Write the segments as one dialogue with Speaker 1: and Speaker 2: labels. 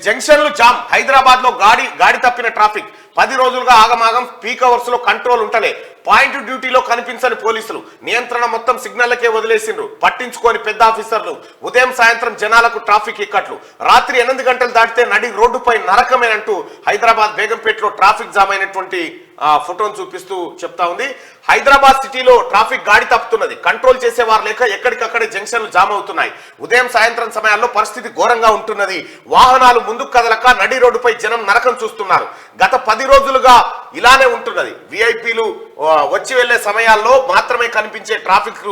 Speaker 1: జంక్షన్లు jam, Hyderabad లో గాడి తప్పిన ట్రాఫిక్, 10 రోజులుగా ఆగమాగం, పీక్ అవర్స్ లో కంట్రోల్ ఉంటలే, పాయింట్ డ్యూటీలో కనిపించని పోలీసులు, నియంత్రణ మొత్తం సిగ్నల్లకే వదిలేసిండ్రు, పట్టించుకోని పెద్ద ఆఫీసర్లు, ఉదయం సాయంత్రం జనాలకు ట్రాఫిక్ ఇక్కట్లు, రాత్రి 8 గంటలు దాటితే నడి రోడ్డుపై నరకమే అంటూ హైదరాబాద్ బేగంపేటలో ట్రాఫిక్ జామ్ అయినటువంటి ఫోటోను చూపిస్తూ చెప్తా ఉంది. హైదరాబాద్ సిటీలో ట్రాఫిక్ గాడి తప్పుతున్నది, కంట్రోల్ చేసేవారు లేక ఎక్కడికక్కడే జంక్షన్లు జామ్ అవుతున్నాయి. ఉదయం సాయంత్రం సమయాల్లో పరిస్థితి ఘోరంగా ఉంటున్నది. వాహనాలు ముందుకు కదలక నడి రోడ్డుపై జనం నరకం చూస్తున్నారు. గత 10 రోజులుగా ఇలానే ఉంటున్నది. విఐపీలు వచ్చి వెళ్లే సమయాల్లో మాత్రమే కనిపించే ట్రాఫిక్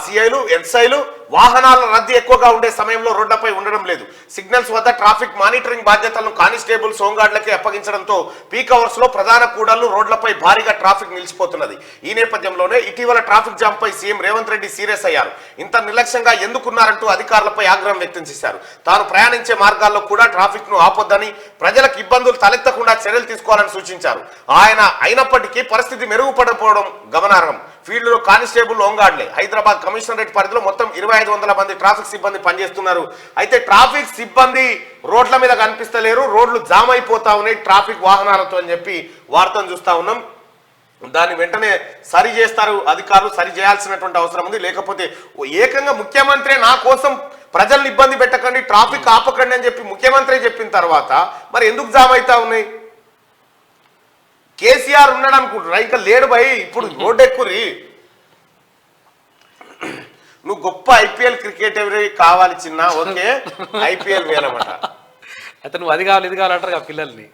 Speaker 1: సిఐలు, ఎస్ఐలు వాహనాల రద్దీ ఎక్కువగా ఉండే సమయంలో రోడ్లపై ఉండడం లేదు. సిగ్నల్స్ వద్ద ట్రాఫిక్ మానిటరింగ్ బాధ్యతలను కానిస్టేబుల్స్, హోంగార్డులకే అప్పగించడంతో పీక్ అవర్స్ లో ప్రధాన కూడళ్లు, రోడ్లపై భారీగా ట్రాఫిక్ నిలిచిపోతున్నది. ఈ నేపథ్యంలోనే ఇటీవల ట్రాఫిక్ జామ్ పై సీఎం రేవంత్ రెడ్డి సీరియస్ అయ్యారు. ఇంత నిర్లక్ష్యంగా ఎందుకున్నారంటూ అధికారులపై ఆగ్రహం వ్యక్తం చేశారు. తాను ప్రయాణించే మార్గాల్లో కూడా ట్రాఫిక్ ను ఆపొద్దని, ప్రజలకు ఇబ్బందులు తలెత్తకుండా చర్యలు తీసుకోవాలని సూచించారు. ఆయన అయినప్పటికీ పరిస్థితి మెరుగుపడకపోవడం గమనార్హం. ఫీల్డ్ లో కానిస్టేబుల్, హోంగార్డులే. హైదరాబాద్ కమిషనరేట్ పరిధిలో మొత్తం 2500 మంది ట్రాఫిక్ సిబ్బంది పనిచేస్తున్నారు. అయితే ట్రాఫిక్ సిబ్బంది రోడ్ల మీద కనిపిస్తలేరు, రోడ్లు జామ్ అయిపోతా ఉన్నాయి ట్రాఫిక్ వాహనాలతో అని చెప్పి వార్తను చూస్తా ఉన్నాం. దాన్ని వెంటనే సరి చేస్తారు అధికారులు, సరి చేయాల్సినటువంటి అవసరం ఉంది. లేకపోతే ఏకంగా ముఖ్యమంత్రి నా కోసం ప్రజల్ని ఇబ్బంది పెట్టకండి, ట్రాఫిక్ ఆపకండి అని చెప్పి ముఖ్యమంత్రి చెప్పిన తర్వాత మరి ఎందుకు జామ్ అవుతా ఉన్నాయి? కేసీఆర్ ఉన్నాడు అనుకుంటున్నా, ఇంకా లేడు భయ్. ఇప్పుడు రోడ్డు ఎక్కురి, నువ్వు గొప్ప ఐపీఎల్ క్రికెట్ ఎవరి కావాలి చిన్న, ఓకే ఐపీఎల్ వేరమాట.
Speaker 2: అయితే నువ్వు అది కావాలి ఇది కావాలంటారు పిల్లల్ని.